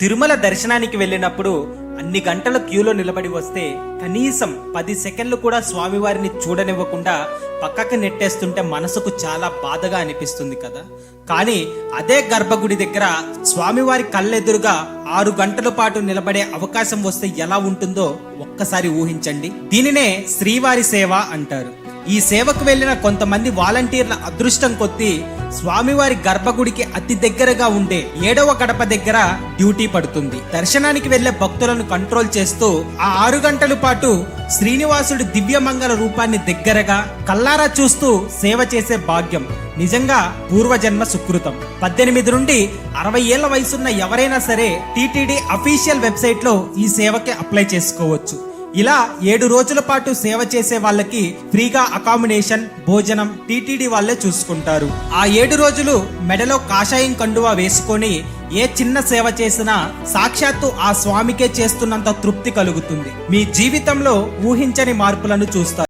తిరుమల దర్శనానికి వెళ్ళినప్పుడు అన్ని గంటల క్యూలో నిలబడి వస్తే కనీసం 10 సెకండ్లు కూడా స్వామివారిని చూడనివ్వకుండా పక్కకి నెట్టేస్తుంటే మనసుకు చాలా బాధగా అనిపిస్తుంది కదా. కానీ అదే గర్భగుడి దగ్గర స్వామివారి కళ్ళెదురుగా 6 గంటల పాటు నిలబడే అవకాశం వస్తే ఎలా ఉంటుందో ఒక్కసారి ఊహించండి. దీనినే శ్రీవారి సేవ అంటారు. ఈ సేవకు వెళ్లిన కొంతమంది వాలంటీర్ల అదృష్టం కొద్దీ స్వామివారి గర్భగుడికి అతి దగ్గరగా ఉండే 7వ గడప దగ్గర డ్యూటీ పడుతుంది. దర్శనానికి వెళ్లే భక్తులను కంట్రోల్ చేస్తూ ఆ 6 గంటల పాటు శ్రీనివాసుడి దివ్యమంగళ రూపాన్ని దగ్గరగా కల్లారా చూస్తూ సేవ చేసే భాగ్యం నిజంగా పూర్వజన్మ సుకృతం. 18 నుండి 60 ఏళ్ల వయసున్న ఎవరైనా సరే టీటీడీ అఫీషియల్ వెబ్సైట్ లో ఈ సేవకి అప్లై చేసుకోవచ్చు. ఇలా 7 రోజుల పాటు సేవ చేసే వాళ్ళకి ఫ్రీగా అకామిడేషన్, భోజనం టీటీడీ వాళ్ళే చూసుకుంటారు. ఆ 7 రోజులు మెడలో కాషాయం కండువా వేసుకొని ఏ చిన్న సేవ చేసినా సాక్షాత్తు ఆ స్వామికే చేస్తున్నంత తృప్తి కలుగుతుంది. మీ జీవితంలో ఊహించని మార్పులను చూస్తారు.